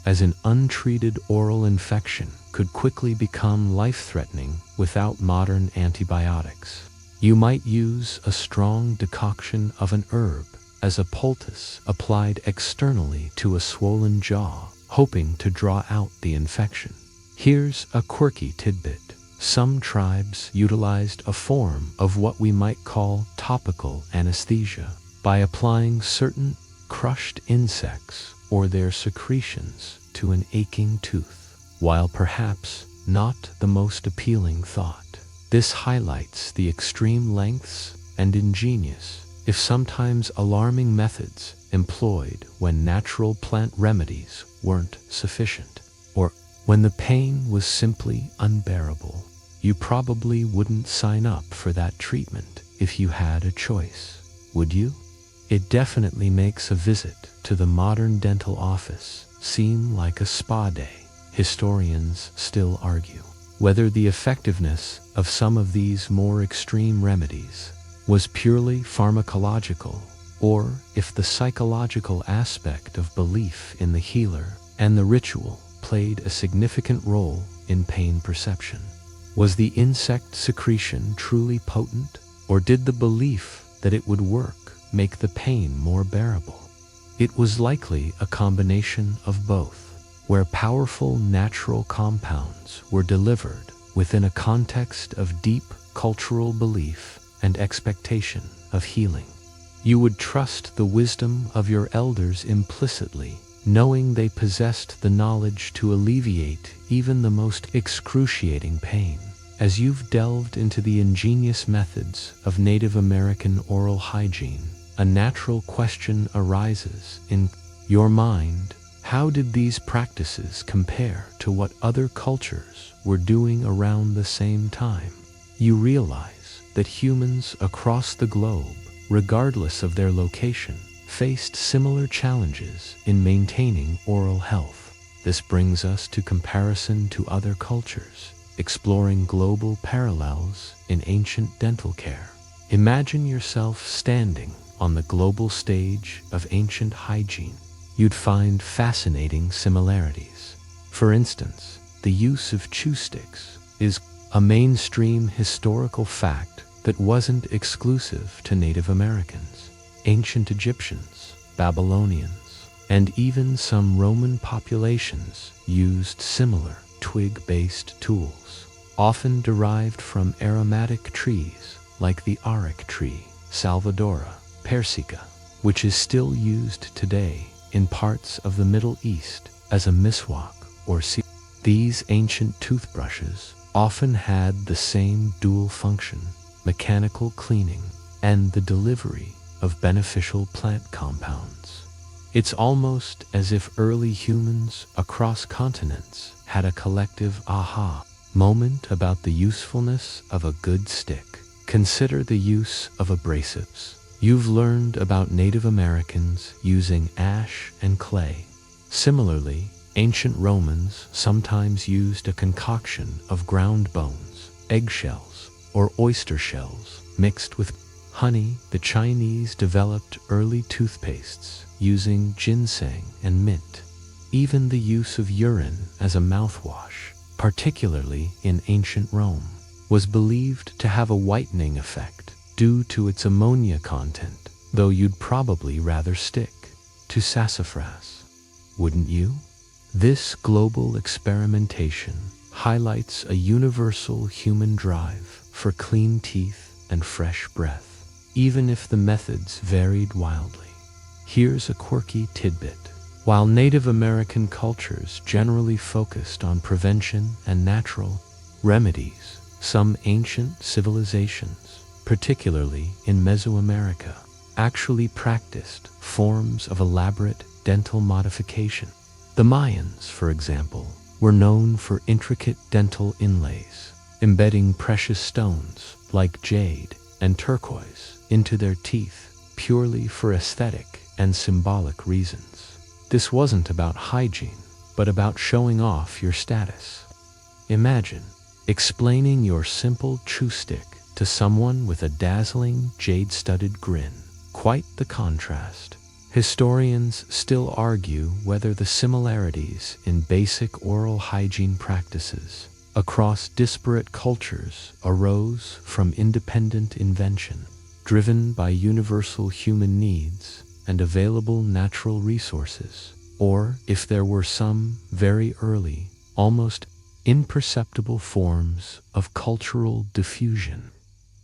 as an untreated oral infection could quickly become life-threatening without modern antibiotics. You might use a strong decoction of an herb as a poultice applied externally to a swollen jaw, hoping to draw out the infection. Here's a quirky tidbit. Some tribes utilized a form of what we might call topical anesthesia by applying certain crushed insects or their secretions to an aching tooth. While perhaps not the most appealing thought, this highlights the extreme lengths and ingenious, if sometimes alarming, methods employed when natural plant remedies weren't sufficient, or when the pain was simply unbearable. You probably wouldn't sign up for that treatment if you had a choice, would you? It definitely makes a visit to the modern dental office seem like a spa day. Historians still argue whether the effectiveness of some of these more extreme remedies was purely pharmacological, or if the psychological aspect of belief in the healer and the ritual played a significant role in pain perception. Was the insect secretion truly potent, or did the belief that it would work make the pain more bearable? It was likely a combination of both, where powerful natural compounds were delivered within a context of deep cultural belief and expectation of healing. You would trust the wisdom of your elders implicitly, knowing they possessed the knowledge to alleviate even the most excruciating pain. As you've delved into the ingenious methods of Native American oral hygiene, a natural question arises in your mind. How did these practices compare to what other cultures were doing around the same time? You realize that humans across the globe, regardless of their location, faced similar challenges in maintaining oral health. This brings us to comparison to other cultures, exploring global parallels in ancient dental care. Imagine yourself standing on the global stage of ancient hygiene. You'd find fascinating similarities. For instance, the use of chew sticks is a mainstream historical fact that wasn't exclusive to Native Americans. Ancient Egyptians, Babylonians, and even some Roman populations used similar twig-based tools, often derived from aromatic trees like the areca tree, Salvadora persica, which is still used today in parts of the Middle East as a miswak or seal. These ancient toothbrushes often had the same dual function, mechanical cleaning and the delivery of beneficial plant compounds. It's almost as if early humans across continents had a collective aha moment about the usefulness of a good stick. Consider the use of abrasives. You've learned about Native Americans using ash and clay. Similarly, ancient Romans sometimes used a concoction of ground bones, eggshells, or oyster shells mixed with honey. The Chinese developed early toothpastes using ginseng and mint. Even the use of urine as a mouthwash, particularly in ancient Rome, was believed to have a whitening effect due to its ammonia content, though you'd probably rather stick to sassafras, wouldn't you? This global experimentation highlights a universal human drive for clean teeth and fresh breath, even if the methods varied wildly. Here's a quirky tidbit. While Native American cultures generally focused on prevention and natural remedies, some ancient civilizations, particularly in Mesoamerica, actually practiced forms of elaborate dental modification. The Mayans, for example, were known for intricate dental inlays, embedding precious stones like jade and turquoise into their teeth purely for aesthetic and symbolic reasons. This wasn't about hygiene, but about showing off your status. Imagine explaining your simple chew stick to someone with a dazzling jade-studded grin. Quite the contrast. Historians still argue whether the similarities in basic oral hygiene practices across disparate cultures arose from independent invention, driven by universal human needs and available natural resources, or if there were some very early, almost imperceptible forms of cultural diffusion.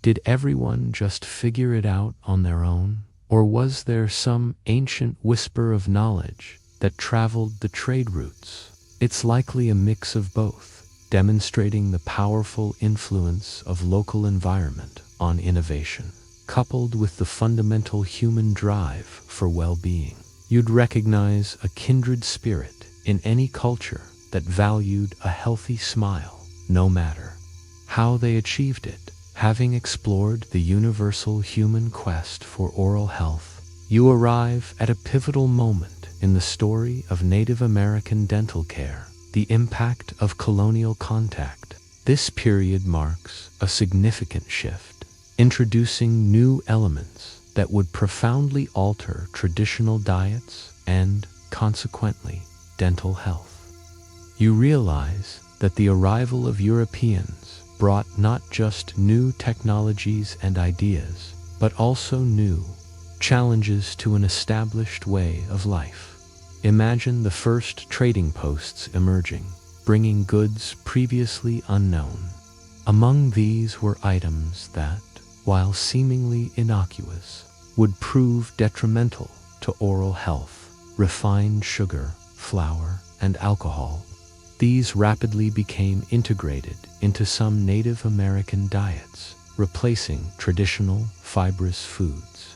Did everyone just figure it out on their own? Or was there some ancient whisper of knowledge that traveled the trade routes? It's likely a mix of both, demonstrating the powerful influence of local environment on innovation, coupled with the fundamental human drive for well-being. You'd recognize a kindred spirit in any culture that valued a healthy smile, no matter how they achieved it. Having explored the universal human quest for oral health, you arrive at a pivotal moment in the story of Native American dental care, the impact of colonial contact. This period marks a significant shift, introducing new elements that would profoundly alter traditional diets and, consequently, dental health. You realize that the arrival of Europeans brought not just new technologies and ideas, but also new challenges to an established way of life. Imagine the first trading posts emerging, bringing goods previously unknown. Among these were items that, while seemingly innocuous, would prove detrimental to oral health: refined sugar, flour, and alcohol. These rapidly became integrated into some Native American diets, replacing traditional fibrous foods.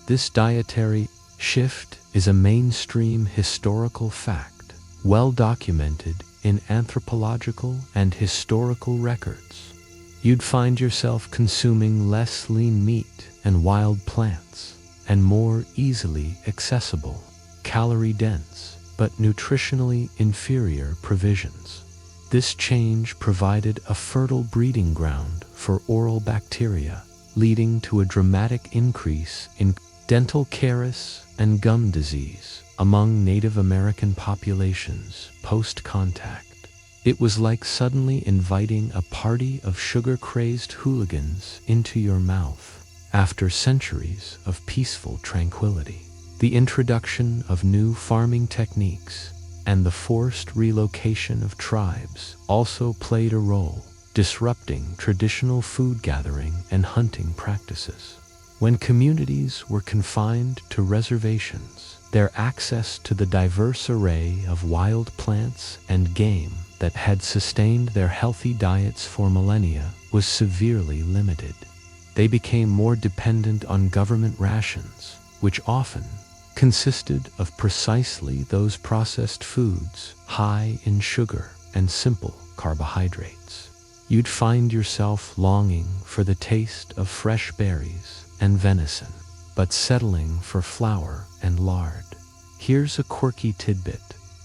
This dietary shift is a mainstream historical fact, well documented in anthropological and historical records. You'd find yourself consuming less lean meat and wild plants, and more easily accessible, calorie-dense, but nutritionally inferior provisions. This change provided a fertile breeding ground for oral bacteria, leading to a dramatic increase in dental caries and gum disease among Native American populations post-contact. It was like suddenly inviting a party of sugar-crazed hooligans into your mouth after centuries of peaceful tranquility. The introduction of new farming techniques and the forced relocation of tribes also played a role, disrupting traditional food gathering and hunting practices. When communities were confined to reservations, their access to the diverse array of wild plants and game that had sustained their healthy diets for millennia was severely limited. They became more dependent on government rations, which often consisted of precisely those processed foods high in sugar and simple carbohydrates. You'd find yourself longing for the taste of fresh berries and venison, but settling for flour and lard. Here's a quirky tidbit.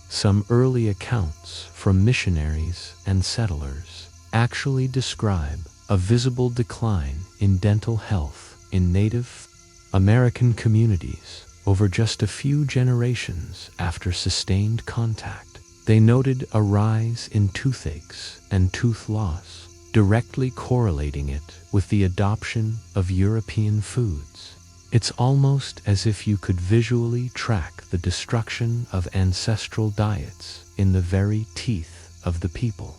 Some early accounts from missionaries and settlers actually describe a visible decline in dental health in Native American communities over just a few generations after sustained contact. They noted a rise in toothaches and tooth loss, directly correlating it with the adoption of European foods. It's almost as if you could visually track the destruction of ancestral diets in the very teeth of the people.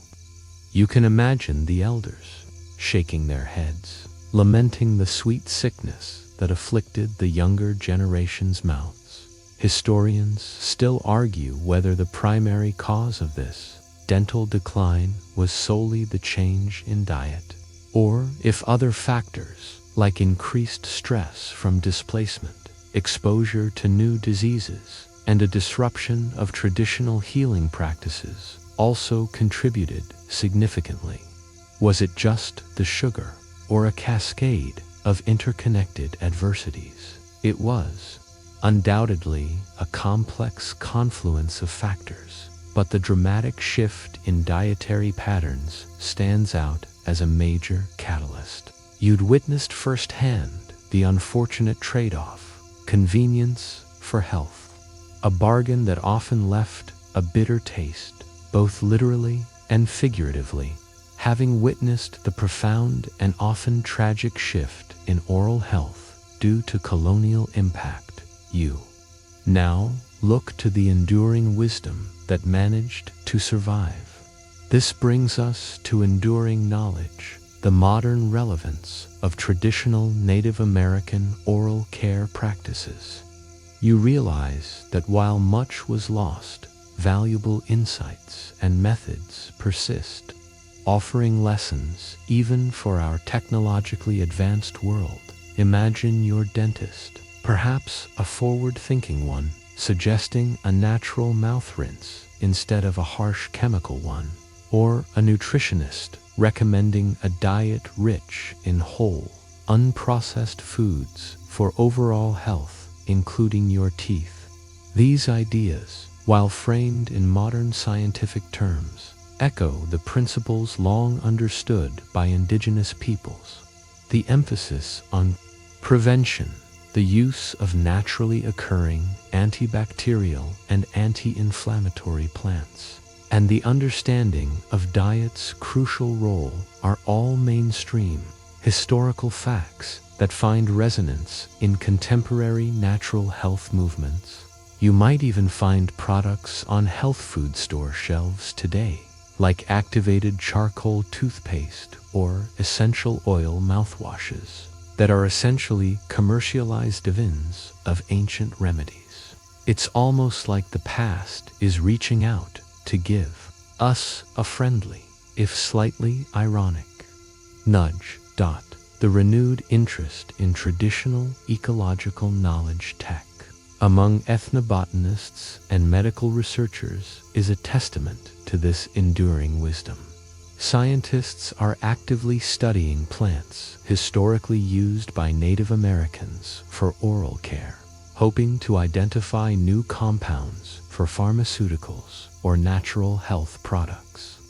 You can imagine the elders shaking their heads, lamenting the sweet sickness that afflicted the younger generation's mouths. Historians still argue whether the primary cause of this dental decline was solely the change in diet, or if other factors like increased stress from displacement, exposure to new diseases, and a disruption of traditional healing practices also contributed significantly. Was it just the sugar, or a cascade of interconnected adversities. It was, undoubtedly, a complex confluence of factors, but the dramatic shift in dietary patterns stands out as a major catalyst. You'd witnessed firsthand the unfortunate trade-off, convenience for health, a bargain that often left a bitter taste, both literally and figuratively. Having witnessed the profound and often tragic shift in oral health due to colonial impact, you now look to the enduring wisdom that managed to survive. This brings us to enduring knowledge, the modern relevance of traditional Native American oral care practices. You realize that while much was lost, valuable insights and methods persist, offering lessons even for our technologically advanced world. Imagine your dentist, perhaps a forward-thinking one, suggesting a natural mouth rinse instead of a harsh chemical one, or a nutritionist recommending a diet rich in whole, unprocessed foods for overall health, including your teeth. These ideas, while framed in modern scientific terms, echo the principles long understood by indigenous peoples. The emphasis on prevention, the use of naturally occurring antibacterial and anti-inflammatory plants, and the understanding of diet's crucial role are all mainstream historical facts that find resonance in contemporary natural health movements. You might even find products on health food store shelves today, like activated charcoal toothpaste or essential oil mouthwashes, that are essentially commercialized divins of ancient remedies. It's almost like the past is reaching out to give us a friendly, if slightly ironic, nudge. The renewed interest in traditional ecological knowledge tech among ethnobotanists and medical researchers is a testament to this enduring wisdom. Scientists are actively studying plants historically used by Native Americans for oral care, hoping to identify new compounds for pharmaceuticals or natural health products.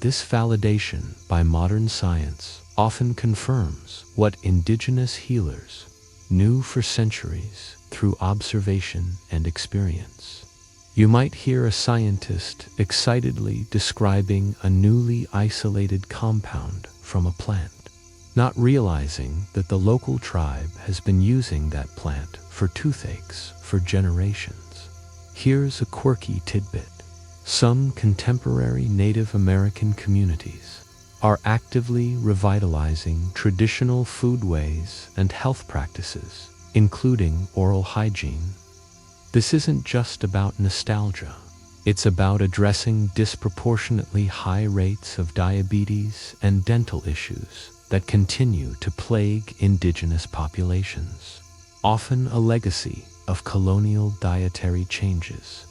This validation by modern science often confirms what indigenous healers knew for centuries through observation and experience. You might hear a scientist excitedly describing a newly isolated compound from a plant, not realizing that the local tribe has been using that plant for toothaches for generations. Here's a quirky tidbit. Some contemporary Native American communities are actively revitalizing traditional foodways and health practices, including oral hygiene. This isn't just about nostalgia. It's about addressing disproportionately high rates of diabetes and dental issues that continue to plague indigenous populations, often a legacy of colonial dietary changes.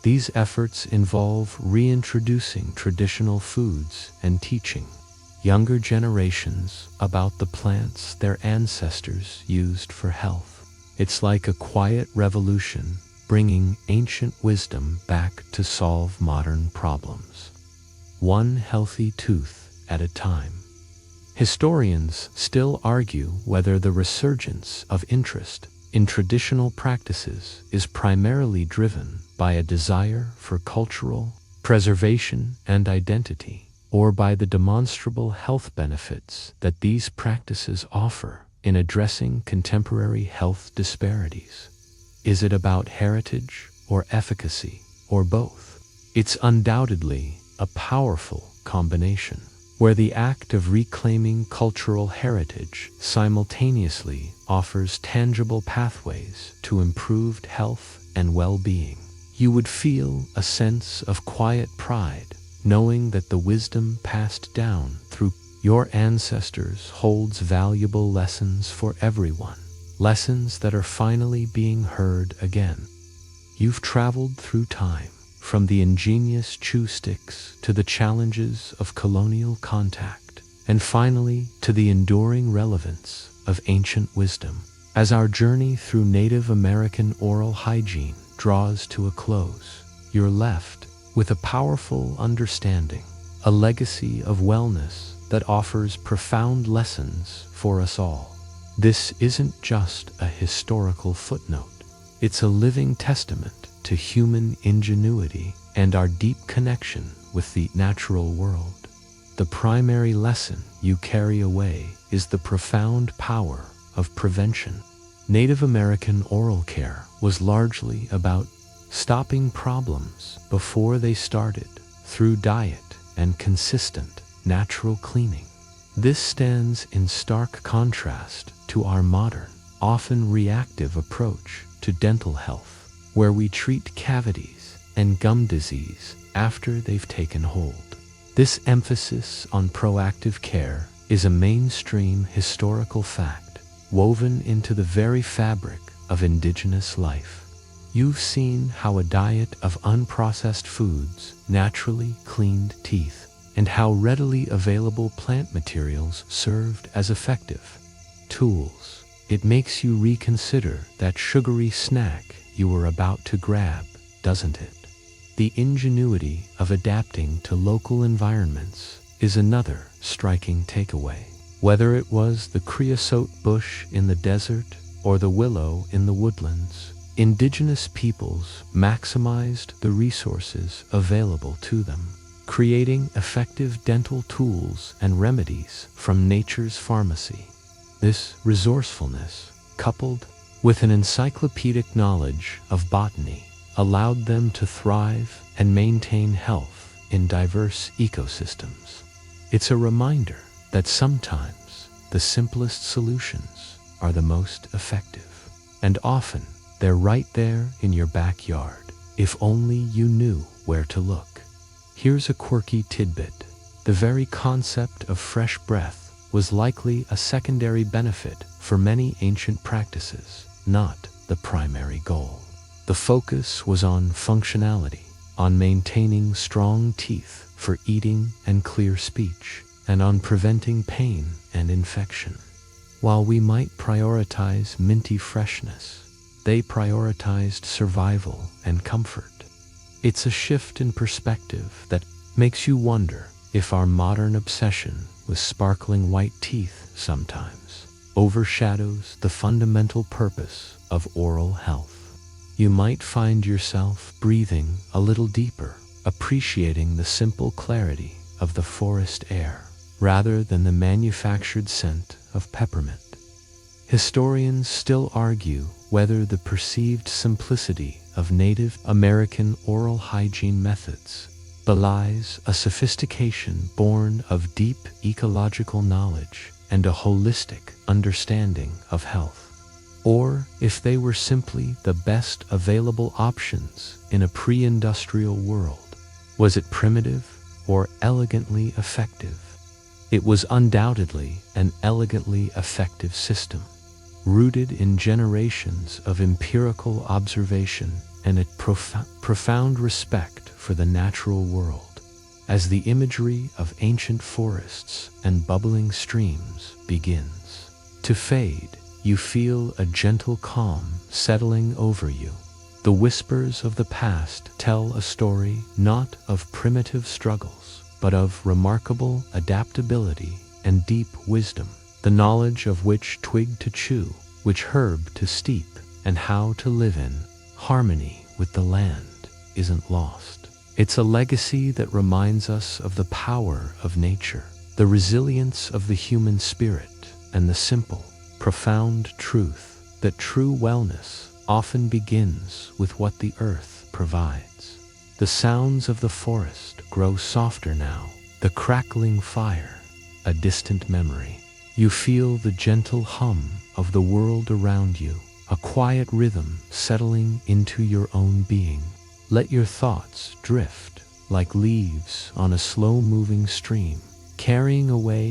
These efforts involve reintroducing traditional foods and teaching younger generations about the plants their ancestors used for health. It's like a quiet revolution, bringing ancient wisdom back to solve modern problems, one healthy tooth at a time. Historians still argue whether the resurgence of interest in traditional practices is primarily driven by a desire for cultural preservation and identity, or by the demonstrable health benefits that these practices offer in addressing contemporary health disparities. Is it about heritage or efficacy, or both? It's undoubtedly a powerful combination, where the act of reclaiming cultural heritage simultaneously offers tangible pathways to improved health and well-being. You would feel a sense of quiet pride, knowing that the wisdom passed down through your ancestors holds valuable lessons for everyone, lessons that are finally being heard again. You've traveled through time, from the ingenious chew sticks to the challenges of colonial contact, and finally to the enduring relevance of ancient wisdom. As our journey through Native American oral hygiene draws to a close, you're left with a powerful understanding, a legacy of wellness that offers profound lessons for us all. This isn't just a historical footnote. It's a living testament to human ingenuity and our deep connection with the natural world. The primary lesson you carry away is the profound power of prevention. Native American oral care was largely about stopping problems before they started through diet and consistent natural cleaning. This stands in stark contrast to our modern, often reactive approach to dental health, where we treat cavities and gum disease after they've taken hold. This emphasis on proactive care is a mainstream historical fact, woven into the very fabric of indigenous life. You've seen how a diet of unprocessed foods naturally cleaned teeth, and how readily available plant materials served as effective tools. It makes you reconsider that sugary snack you were about to grab, doesn't it? The ingenuity of adapting to local environments is another striking takeaway. Whether it was the creosote bush in the desert or the willow in the woodlands, indigenous peoples maximized the resources available to them, creating effective dental tools and remedies from nature's pharmacy. This resourcefulness, coupled with an encyclopedic knowledge of botany, allowed them to thrive and maintain health in diverse ecosystems. It's a reminder that sometimes the simplest solutions are the most effective, and often they're right there in your backyard, if only you knew where to look. Here's a quirky tidbit. The very concept of fresh breath was likely a secondary benefit for many ancient practices, not the primary goal. The focus was on functionality, on maintaining strong teeth for eating and clear speech, and on preventing pain and infection. While we might prioritize minty freshness, they prioritized survival and comfort. It's a shift in perspective that makes you wonder if our modern obsession with sparkling white teeth sometimes overshadows the fundamental purpose of oral health. You might find yourself breathing a little deeper, appreciating the simple clarity of the forest air, rather than the manufactured scent of peppermint. Historians still argue whether the perceived simplicity of Native American oral hygiene methods belies a sophistication born of deep ecological knowledge and a holistic understanding of health, or if they were simply the best available options in a pre-industrial world. Was it primitive or elegantly effective? It was undoubtedly an elegantly effective system, rooted in generations of empirical observation and a profound respect for the natural world. As the imagery of ancient forests and bubbling streams begins to fade, you feel a gentle calm settling over you. The whispers of the past tell a story not of primitive struggles, but of remarkable adaptability and deep wisdom, the knowledge of which twig to chew, which herb to steep, and how to live in harmony with the land isn't lost. It's a legacy that reminds us of the power of nature, the resilience of the human spirit, and the simple, profound truth that true wellness often begins with what the earth provides. The sounds of the forest grow softer now, the crackling fire, a distant memory. You feel the gentle hum of the world around you, a quiet rhythm settling into your own being. Let your thoughts drift like leaves on a slow-moving stream, carrying away